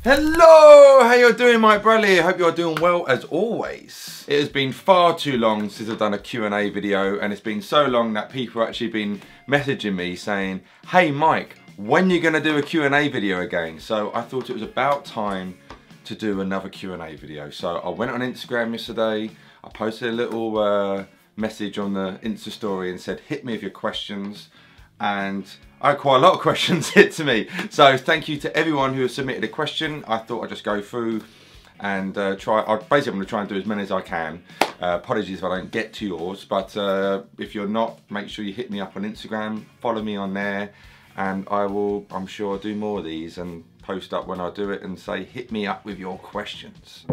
Hello, how you doing, Mike Bradley? I hope you're doing well as always. It has been far too long since I've done a Q&A video, and it's been so long that people have actually been messaging me saying, hey Mike, when are you going to do a Q&A video again? So I thought it was about time to do another Q&A video. So I went on Instagram yesterday, I posted a little message on the Insta story and said, hit me with your questions. And I had quite a lot of questions hit to me. So thank you to everyone who has submitted a question. I thought I'd just go through and basically I'm going to try and do as many as I can. Apologies if I don't get to yours, but if you're not, make sure you hit me up on Instagram, follow me on there, and I will, I'm sure, do more of these and post up when I do it and say, hit me up with your questions.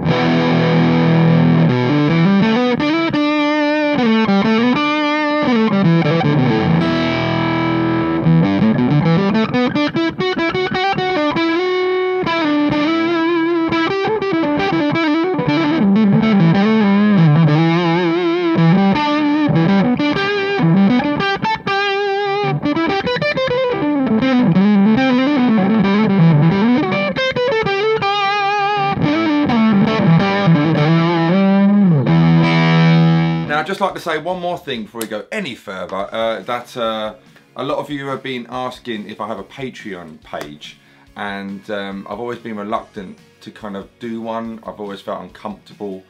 Now, I'd just like to say one more thing before we go any further, that a lot of you have been asking if I have a Patreon page, and I've always been reluctant to kind of do one. I've always felt uncomfortable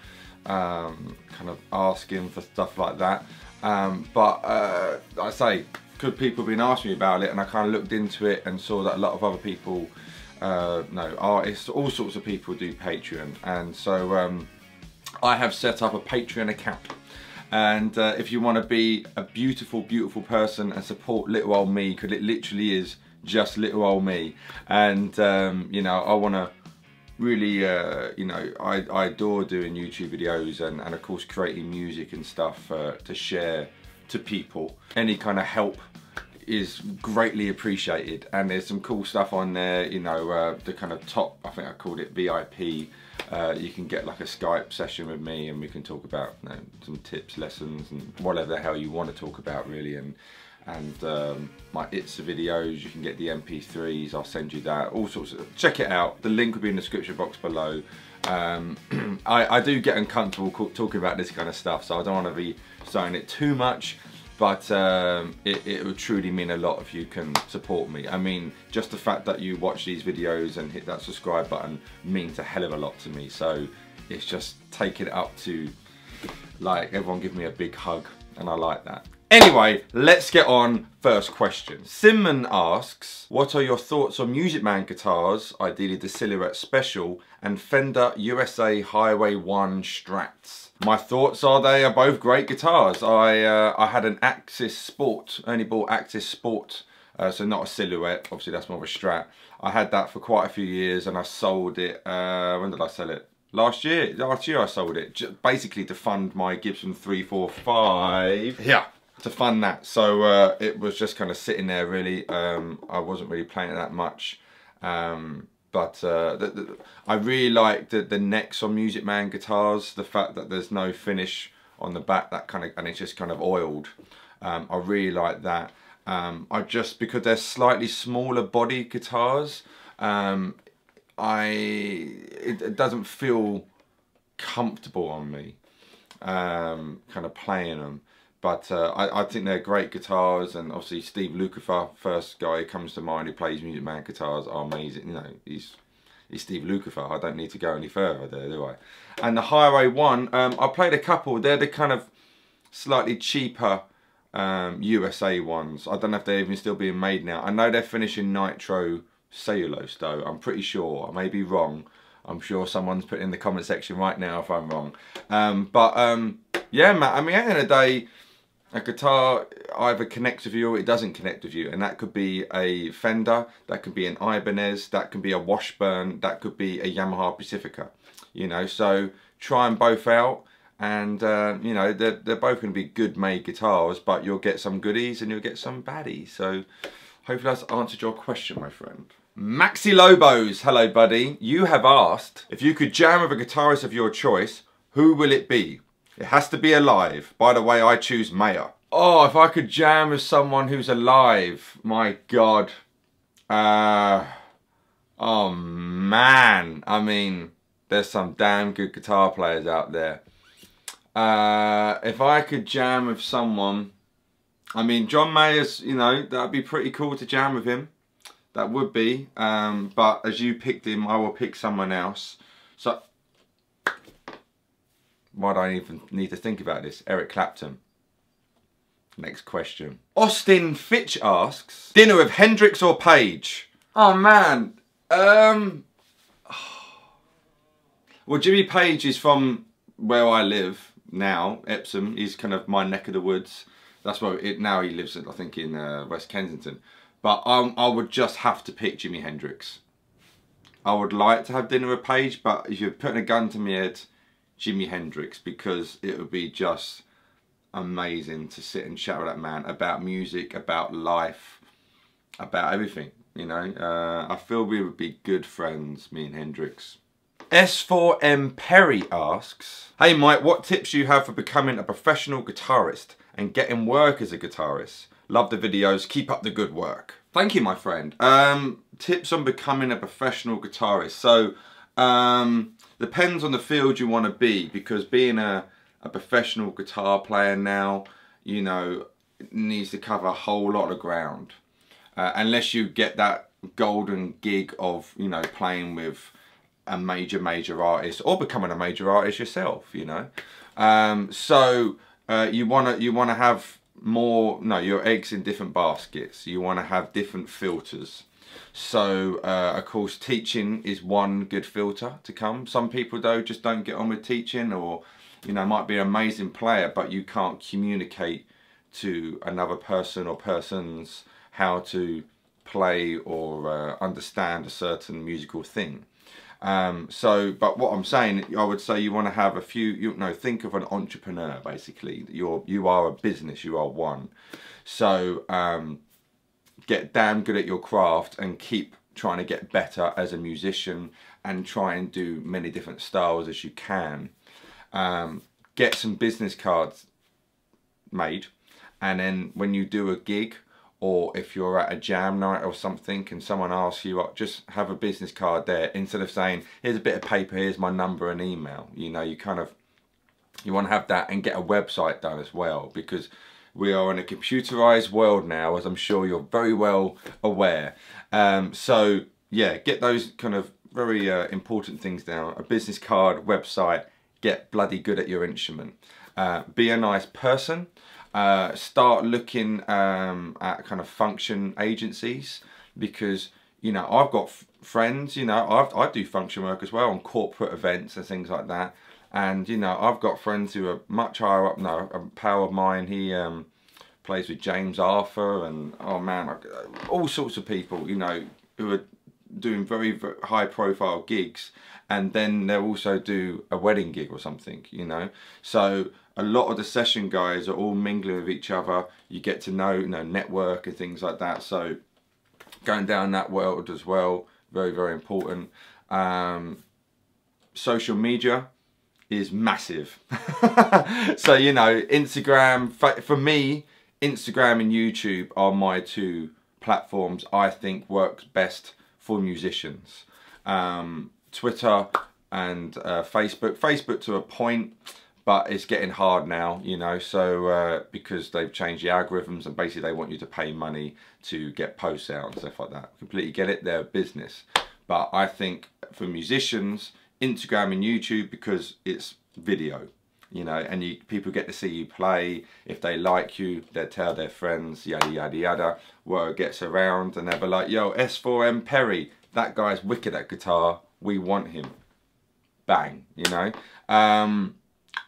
kind of asking for stuff like that. But I say, good people have been asking me about it, and I kind of looked into it and saw that a lot of other people, artists, all sorts of people do Patreon. And so I have set up a Patreon account. And if you want to be a beautiful, beautiful person and support little old me, because it literally is just little old me, and you know, I want to really, you know, I adore doing YouTube videos and of course creating music and stuff to share to people. Any kind of help is greatly appreciated, and there's some cool stuff on there, you know, the kind of top, I think I called it VIP. You can get like a Skype session with me and we can talk about, you know, some tips, lessons, and whatever the hell you want to talk about really. And my ITSA videos, you can get the MP3s, I'll send you that, all sorts of, check it out. The link will be in the description box below. I do get uncomfortable talking about this kind of stuff, so I don't want to be saying it too much. But it would truly mean a lot if you can support me. I mean, just the fact that you watch these videos and hit that subscribe button means a hell of a lot to me. So it's just taking it up to, like, everyone give me a big hug, and I like that. Anyway, let's get on. First question. Simon asks, what are your thoughts on Music Man guitars, ideally the Silhouette Special, and Fender USA Highway 1 Strats? My thoughts are they are both great guitars. I had an Axis Sport, only bought Axis Sport, so not a Silhouette, obviously that's more of a Strat. I had that for quite a few years and I sold it, when did I sell it? Last year I sold it, basically to fund my Gibson 345. Yeah. To fund that, so it was just kind of sitting there really. I wasn't really playing it that much, but I really like the necks on Music Man guitars, the fact that there's no finish on the back, that kind of, and it's just kind of oiled. I really like that. I just, because they're slightly smaller body guitars, it doesn't feel comfortable on me, kind of playing them. But I think they're great guitars, and obviously Steve Lukather, first guy who comes to mind who plays Music Man guitars, are amazing. You know, he's Steve Lukather. I don't need to go any further there, do I? And the Highway 1, I played a couple. They're the kind of slightly cheaper USA ones. I don't know if they're even still being made now. I know they're finishing nitro cellulose though. I'm pretty sure. I may be wrong. I'm sure someone's put in the comment section right now if I'm wrong. Yeah, Matt. I mean, at the end of the day, a guitar either connects with you or it doesn't connect with you, and that could be a Fender, that could be an Ibanez, that could be a Washburn, that could be a Yamaha Pacifica, you know. So try them both out, and you know, they're both going to be good made guitars, but you'll get some goodies and you'll get some baddies. So hopefully that's answered your question, my friend. Maxi Lobos, hello buddy. You have asked, if you could jam with a guitarist of your choice, who will it be? It has to be alive. By the way, I choose Mayer. Oh, if I could jam with someone who's alive, my God. Oh man, I mean, there's some damn good guitar players out there. If I could jam with someone, I mean, John Mayer's, you know, that'd be pretty cool to jam with him. That would be. But as you picked him, I will pick someone else. So, why do I even need to think about this? Eric Clapton. Next question. Austin Fitch asks, dinner with Hendrix or Page? Oh man. Well, Jimmy Page is from where I live now, Epsom. He's kind of my neck of the woods. That's where now he lives, I think, in West Kensington. But I would just have to pick Jimi Hendrix. I would like to have dinner with Page, but if you're putting a gun to my head, Jimi Hendrix, because it would be just amazing to sit and chat with that man about music, about life, about everything, you know. I feel we would be good friends, me and Hendrix. S4M Perry asks, hey Mike, what tips do you have for becoming a professional guitarist and getting work as a guitarist? Love the videos, keep up the good work. Thank you, my friend. Tips on becoming a professional guitarist. So, depends on the field you want to be, because being a professional guitar player now, you know, needs to cover a whole lot of ground. Unless you get that golden gig of, you know, playing with a major artist or becoming a major artist yourself, you know. You wanna have more, your eggs in different baskets. You wanna have different filters. So, of course, teaching is one good filter to come. Some people, though, just don't get on with teaching, or, you know, might be an amazing player, but you can't communicate to another person or persons how to play or understand a certain musical thing. But what I'm saying, I would say you want to have a few, think of an entrepreneur, basically. You are a business, you are one. So, get damn good at your craft and keep trying to get better as a musician and try and do many different styles as you can. Get some business cards made, and then when you do a gig, or if you're at a jam night or something and someone asks you, just have a business card there, instead of saying, here's a bit of paper, here's my number and email. You know, you want to have that, and get a website done as well, because we are in a computerized world now, as I'm sure you're very well aware. So yeah, get those kind of very important things down. A business card, website, get bloody good at your instrument. Be a nice person. Start looking at kind of function agencies, because, you know, I've got friends, you know, I do function work as well on corporate events and things like that. And, you know, I've got friends who are much higher up. A pal of mine, he plays with James Arthur, and, oh man, all sorts of people, you know, who are doing very, very high profile gigs, and then they'll also do a wedding gig or something, you know. So a lot of the session guys are all mingling with each other. You get to know, network and things like that. So going down that world as well, very, very important. Social media is massive. So, you know, Instagram, for me, Instagram and YouTube are my two platforms I think works best for musicians. Twitter and Facebook to a point, but it's getting hard now, you know, so because they've changed the algorithms, and basically they want you to pay money to get posts out and stuff like that. Completely get it, they're a business. But I think for musicians, Instagram and YouTube, because it's video, you know, and people get to see you play. If they like you, they'll tell their friends, yada yada yada. Word gets around, and they'll be like, yo, S4M Perry, that guy's wicked at guitar, we want him. Bang, you know.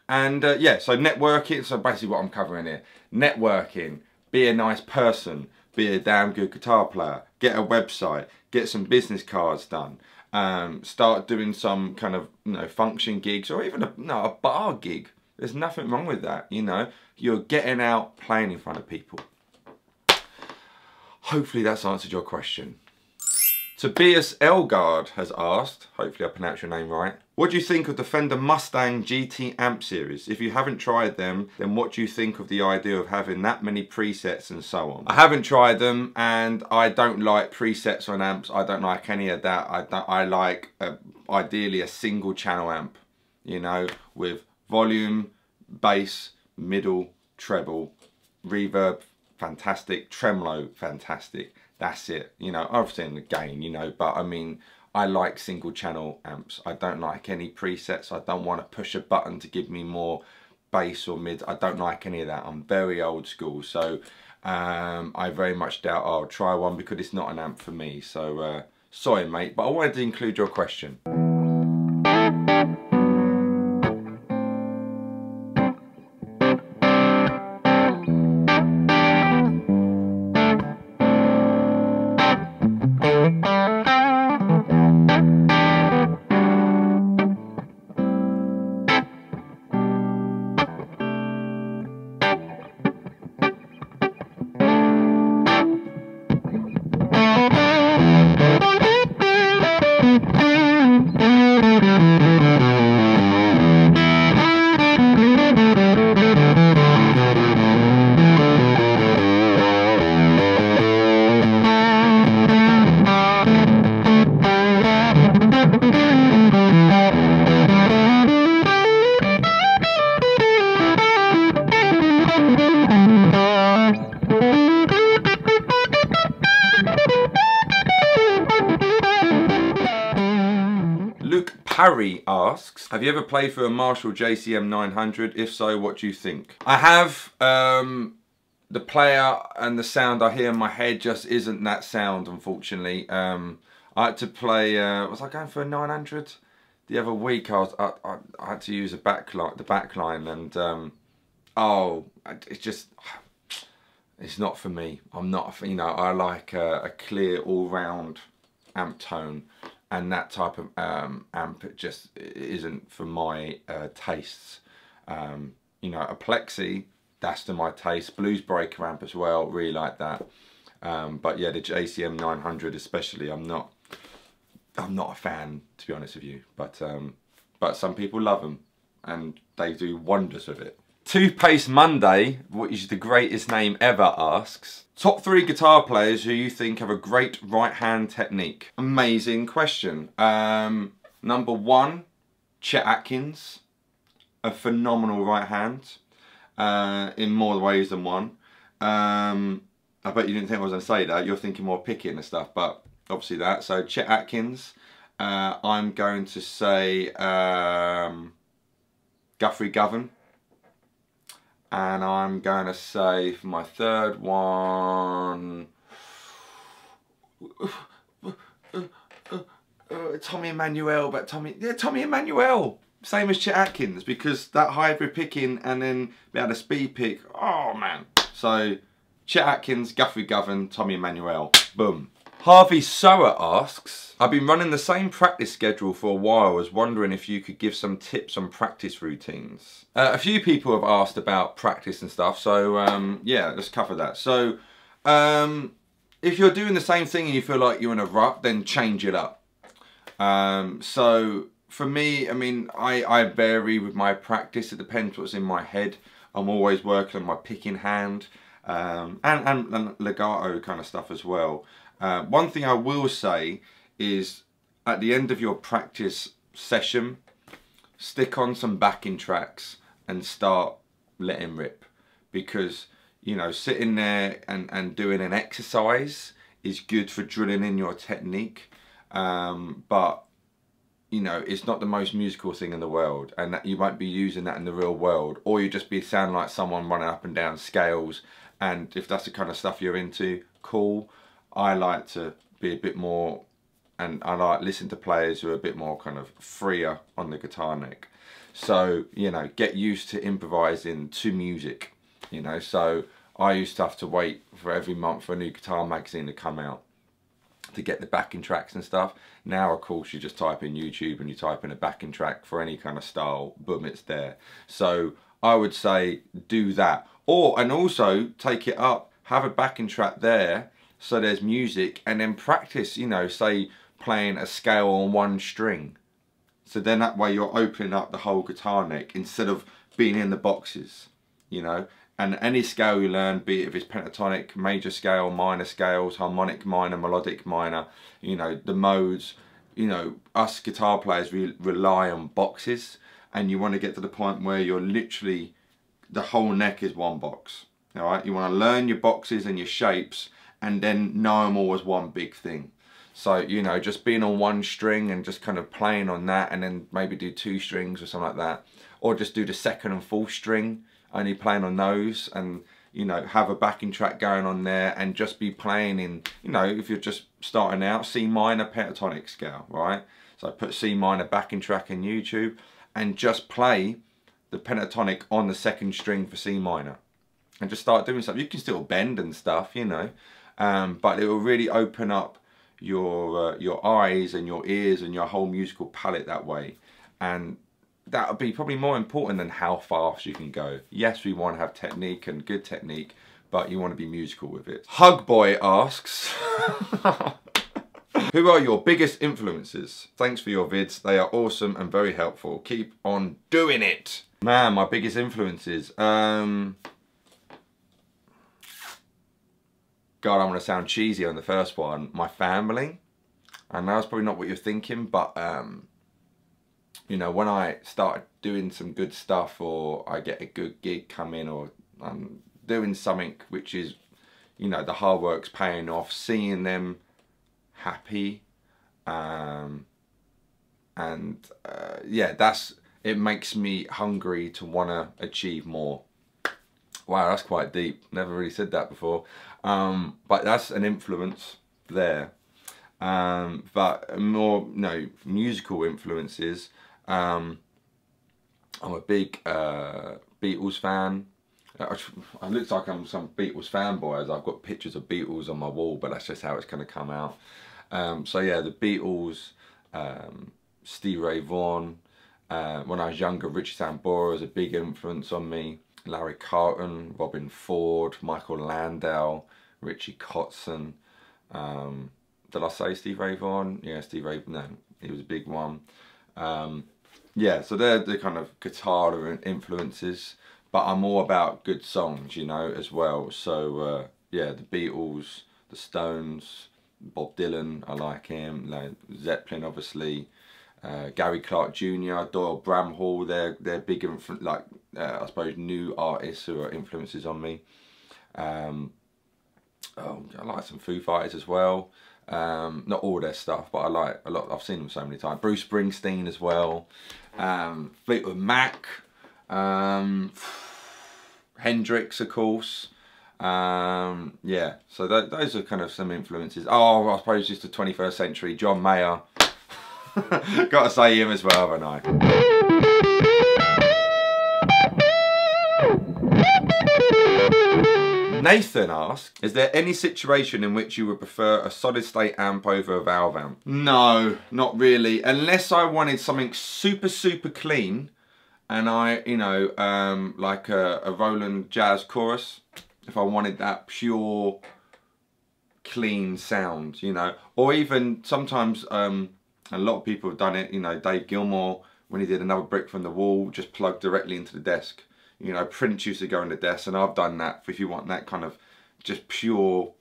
Yeah, so networking, so basically what I'm covering here. Networking, be a nice person, be a damn good guitar player, get a website, get some business cards done, start doing some kind of, function gigs, or even a bar gig. There's nothing wrong with that, you know. You're getting out, playing in front of people. Hopefully that's answered your question. Tobias Elgard has asked, hopefully I pronounced your name right, what do you think of the Fender Mustang GT amp series? If you haven't tried them, then what do you think of the idea of having that many presets and so on? I haven't tried them, and I don't like presets on amps. I don't like any of that. I like ideally a single channel amp, you know, with volume, bass, middle, treble, reverb, fantastic, tremolo, fantastic. That's it, you know, obviously in the gain, you know, but I mean, I like single channel amps. I don't like any presets. I don't want to push a button to give me more bass or mid. I don't like any of that. I'm very old school, so I very much doubt I'll try one because it's not an amp for me. So sorry mate, but I wanted to include your question. Harry asks, have you ever played for a Marshall JCM 900? If so, what do you think? I have. The player and the sound I hear in my head just isn't that sound, unfortunately. I had to play, was I going for a 900? The other week I had to use the backline, and oh, it's just, it's not for me. I'm not, you know, I like a clear all-round amp tone. And that type of amp, it just isn't for my tastes. You know, a Plexi, that's to my taste. Blues Breaker amp as well, really like that. But yeah, the JCM 900 especially, I'm not a fan, to be honest with you. But some people love them, and they do wonders with it. Toothpaste Monday, what is the greatest name ever, asks, top 3 guitar players who you think have a great right hand technique. Amazing question. Number 1, Chet Atkins, a phenomenal right hand in more ways than one. I bet you didn't think I was going to say that. You're thinking more picking and stuff, but obviously that. So Chet Atkins. I'm going to say Guthrie Govan. And I'm going to say for my third one, Tommy Emmanuel, but Tommy Emmanuel, same as Chet Atkins, because that hybrid picking and then be able to speed pick, oh man. So Chet Atkins, Guthrie Govan, Tommy Emmanuel, boom. Harvey Sower asks, I've been running the same practice schedule for a while. I was wondering if you could give some tips on practice routines. A few people have asked about practice and stuff, so yeah, let's cover that. So if you're doing the same thing and you feel like you're in a rut, then change it up. So for me, I mean, I vary with my practice. It depends what's in my head. I'm always working on my picking hand and legato kind of stuff as well. One thing I will say is at the end of your practice session, stick on some backing tracks and start letting rip, because you know, sitting there and doing an exercise is good for drilling in your technique, but you know, it's not the most musical thing in the world, and that you won't be using that in the real world, or you just be sounding like someone running up and down scales. And if that's the kind of stuff you're into, cool. I like to be a bit more, and I like listen to players who are a bit more kind of freer on the guitar neck. So, you know, get used to improvising to music, you know. So I used to have to wait for every month for a new guitar magazine to come out to get the backing tracks and stuff. Now, of course, you just type in YouTube and you type in a backing track for any kind of style, boom, it's there. So I would say do that. And also take it up, have a backing track there, so there's music, and then practice, you know, say playing a scale on one string. So then that way you're opening up the whole guitar neck instead of being in the boxes, you know. And any scale you learn, be it if it's pentatonic, major scale, minor scales, harmonic minor, melodic minor, you know, the modes, you know, us guitar players rely on boxes, and you want to get to the point where you're literally, the whole neck is one box, all right? You want to learn your boxes and your shapes and then know them all as one big thing. So, you know, just being on one string and just kind of playing on that, and then maybe do 2 strings or something like that. Or just do the 2nd and 4th string, only playing on those, and, you know, have a backing track going on there, and just be playing in, you know, if you're just starting out, C minor pentatonic scale, right? So put C minor backing track in YouTube and just play the pentatonic on the 2nd string for C minor. And just start doing stuff. You can still bend and stuff, you know, but it will really open up your eyes and your ears and your whole musical palette that way. And that would be probably more important than how fast you can go. Yes, we want to have technique and good technique, but you want to be musical with it. Hugboy asks, who are your biggest influences? Thanks for your vids, they are awesome and very helpful. Keep on doing it. Man, my biggest influences. God, I'm going to sound cheesy on the first one. My family. I know that's probably not what you're thinking, but, you know, when I started doing some good stuff, or I get a good gig come in, or I'm doing something which is, you know, the hard work's paying off, seeing them happy, yeah, it makes me hungry to want to achieve more. Wow, that's quite deep. Never really said that before. But that's an influence there. But more, no, musical influences. I'm a big Beatles fan. It looks like I'm some Beatles fanboy, as I've got pictures of Beatles on my wall, but that's just how it's going to come out. So yeah, the Beatles, Stevie Ray Vaughan. When I was younger, Richie Sambora was a big influence on me. Larry Carlton, Robin Ford, Michael Landau, Richie Kotzen. Did I say Steve Ray Vaughan? Yeah, Steve Ray, no, he was a big one. Yeah, so they're the kind of guitar influences, but I'm all about good songs, you know, as well. So yeah, the Beatles, the Stones, Bob Dylan, I like him, like Zeppelin, obviously. Gary Clark Jr., Doyle Bramhall, they're big, like I suppose, new artists who are influences on me. Oh, I like some Foo Fighters as well. Not all their stuff, but I like a lot. I've seen them so many times. Bruce Springsteen as well. Fleetwood Mac. Hendrix, of course. Yeah, so those are kind of some influences. Oh, I suppose just the 21st century, John Mayer. Gotta say him as well, haven't I? Nathan asks, is there any situation in which you would prefer a solid state amp over a valve amp? No, not really. Unless I wanted something super clean, and I, you know, like a Roland Jazz Chorus, if I wanted that pure, clean sound, you know. Or even sometimes, a lot of people have done it, you know, Dave Gilmour, when he did Another Brick from the Wall, just plugged directly into the desk. You know, Prince used to go in the desk, and I've done that if you want that kind of just pure,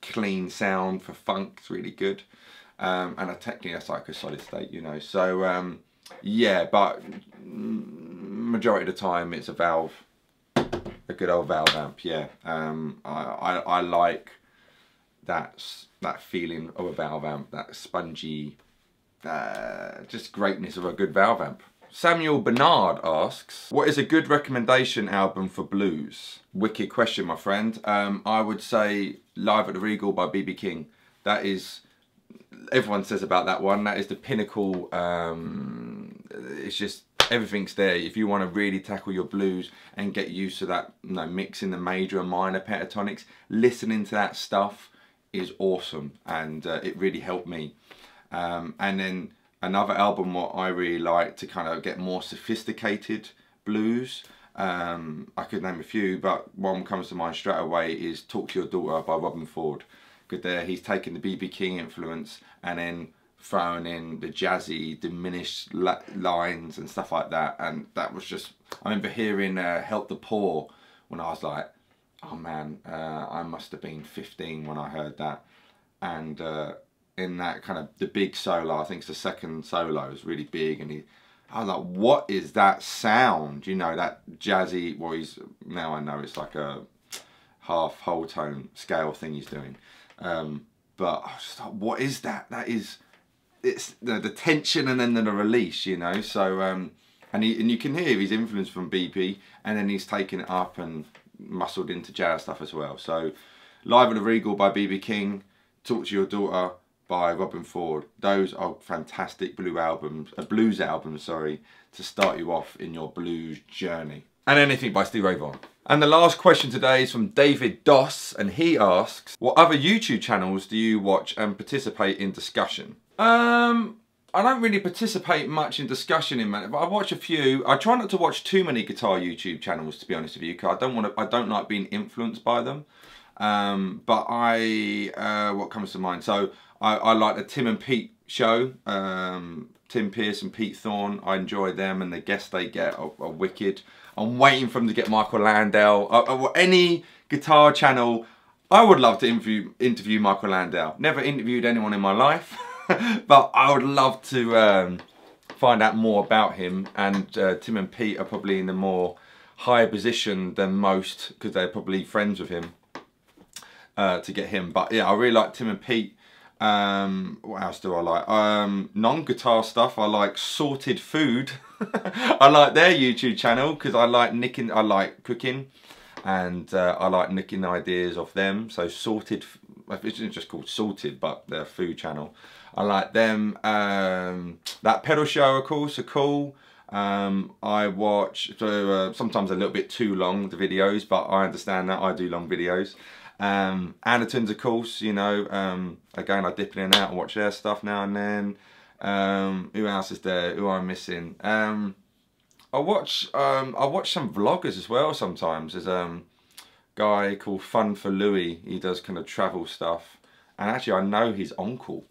clean sound for funk. It's really good. And technically that's like a solid state, you know. So, yeah, but majority of the time it's a valve, a good old valve amp, yeah. I like that feeling of a valve amp, that spongy, just greatness of a good valve amp. Samuel Bernard asks, what is a good recommendation album for blues? Wicked question, my friend. I would say Live at the Regal by B.B. King. That is, everyone says about that one, that is the pinnacle. It's just, everything's there. If you want to really tackle your blues and get used to that, you know, mixing the major and minor pentatonics, listening to that stuff is awesome, and it really helped me. And then another album what I really like to kind of get more sophisticated blues, I could name a few, but one comes to mind straight away is Talk to Your Daughter by Robin Ford. Good there, he's taken the B.B. King influence and then throwing in the jazzy, diminished lines and stuff like that. And that was just, I remember hearing Help the Poor when I was like, oh man, I must have been 15 when I heard that. And in that kind of, the big solo, I think it's the second solo, is really big, and I was like, what is that sound? You know, that jazzy, well, now I know it's like a half whole tone scale thing he's doing. But I was just like, what is that? It's the tension and then the release, you know. So and you can hear his influence from BP, and then he's taken it up and muscled into jazz stuff as well. So Live at the Regal by B.B. King, Talk to Your Daughter by Robin Ford. Those are fantastic blues albums, sorry, to start you off in your blues journey. And anything by Steve Ray Vaughan. And the last question today is from David Doss, and he asks, what other YouTube channels do you watch and participate in discussion? I don't really participate much in discussion in man, but I watch a few. I try not to watch too many guitar YouTube channels, to be honest with you, because I don't like being influenced by them. But what comes to mind? So I like the Tim and Pete show. Tim Pierce and Pete Thorne. I enjoy them, and the guests they get are wicked. I'm waiting for them to get Michael Landau. Any guitar channel, I would love to interview Michael Landau. Never interviewed anyone in my life, but I would love to find out more about him. And Tim and Pete are probably in a more higher position than most, because they're probably friends with him, to get him. But yeah, I really like Tim and Pete. What else do I like? Non-guitar stuff, I like Sorted Food. I like their YouTube channel because I like cooking, and I like nicking ideas off them. So Sorted, it's just called Sorted, but their food channel. I like them. That pedal show, of course, are cool. I watch, sometimes a little bit too long, the videos, but I understand that, I do long videos. Andertons, of course, you know, again, I dip in and out and watch their stuff now and then. Who else is there? Who am I missing? I watch some vloggers as well sometimes. There's a guy called Fun for Louis. He does kind of travel stuff, and actually I know his uncle.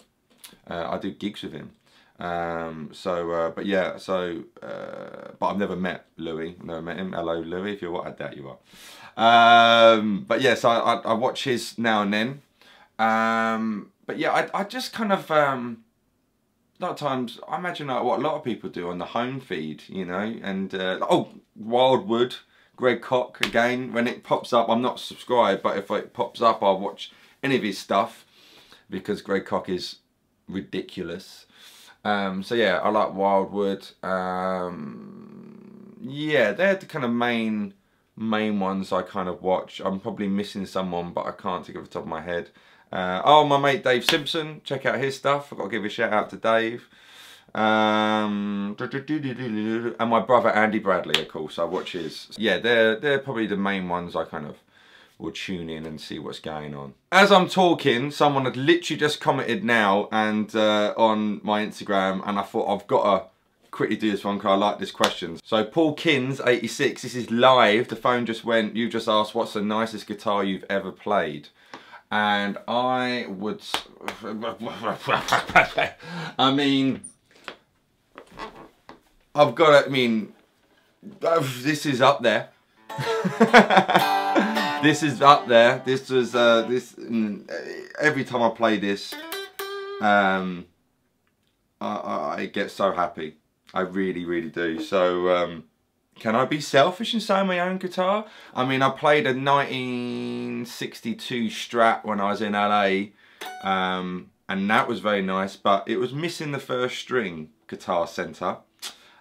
I do gigs with him. But yeah, but I've never met Louis. Never met him. Hello, Louis, if you're what I doubt you are. But yeah, so I watch his now and then. But yeah, I just kind of a lot of times, I imagine like what a lot of people do on the home feed, you know. And oh, Wildwood, Greg Koch, again, when it pops up, I'm not subscribed, but if it pops up, I'll watch any of his stuff, because Greg Koch is ridiculous. So yeah, I like Wildwood. Yeah, they're the kind of main ones I kind of watch. I'm probably missing someone, but I can't think of the top of my head. Oh, my mate Dave Simpson, check out his stuff. I've got to give a shout out to Dave. And my brother Andy Bradley, of course, I watch his. Yeah, they're probably the main ones I kind of will tune in and see what's going on. As I'm talking, someone had literally just commented now and on my Instagram, and I thought I've got to quickly do this one because I like this question. So Paul Kins 86, this is live. The phone just went. You just asked, what's the nicest guitar you've ever played? And I would, I mean, I've got to, I mean, this is up there. This is up there. This was, every time I play this, I get so happy. I really, really do. So, can I be selfish and say my own guitar? I mean, I played a 1962 Strat when I was in LA, and that was very nice, but it was missing the first string guitar center,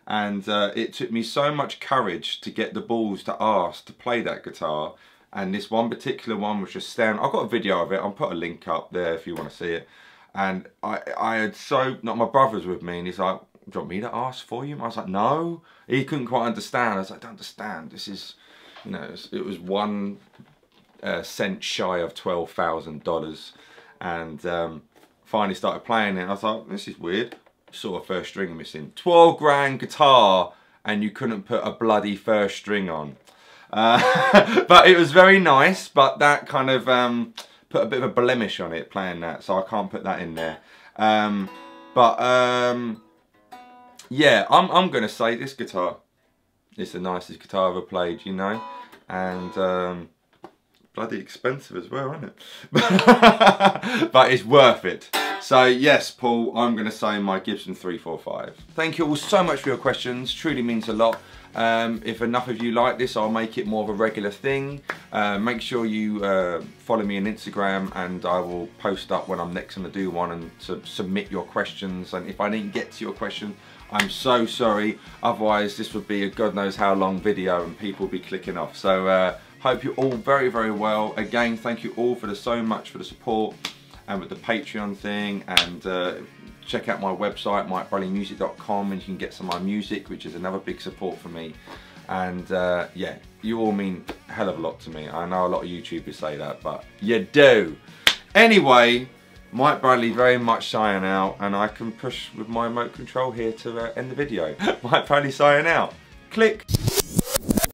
and it took me so much courage to get the balls to ask to play that guitar. And this one particular one was just standing. I've got a video of it. I'll put a link up there if you want to see it. And I had my brother's with me, and he's like, do you want me to ask for you? I was like, no. He couldn't quite understand. I was like, I don't understand. This is, you know, it was 1 cent shy of $12,000. And finally started playing it. I was like, this is weird. Saw a first string missing. 12 grand guitar, and you couldn't put a bloody first string on. But it was very nice. But that kind of put a bit of a blemish on it playing that, so I can't put that in there. Yeah, I'm gonna say this guitar is the nicest guitar I've ever played, you know, and bloody expensive as well, isn't it? But it's worth it. So yes, Paul, I'm going to say my Gibson 345. Thank you all so much for your questions, truly means a lot. If enough of you like this, I'll make it more of a regular thing. Make sure you follow me on Instagram, and I will post up when I'm next going to do one, and to submit your questions. And if I didn't get to your question, I'm so sorry. Otherwise this would be a God knows how long video and people will be clicking off. So hope you're all very, very well. Again, thank you all so much for the support, and with the Patreon thing, and check out my website, mikebradleymusic.com, and you can get some of my music, which is another big support for me. And yeah, you all mean a hell of a lot to me. I know a lot of YouTubers say that, but you do. Anyway, Mike Bradley very much signing out, and I can push with my remote control here to end the video. Mike Bradley signing out. Click.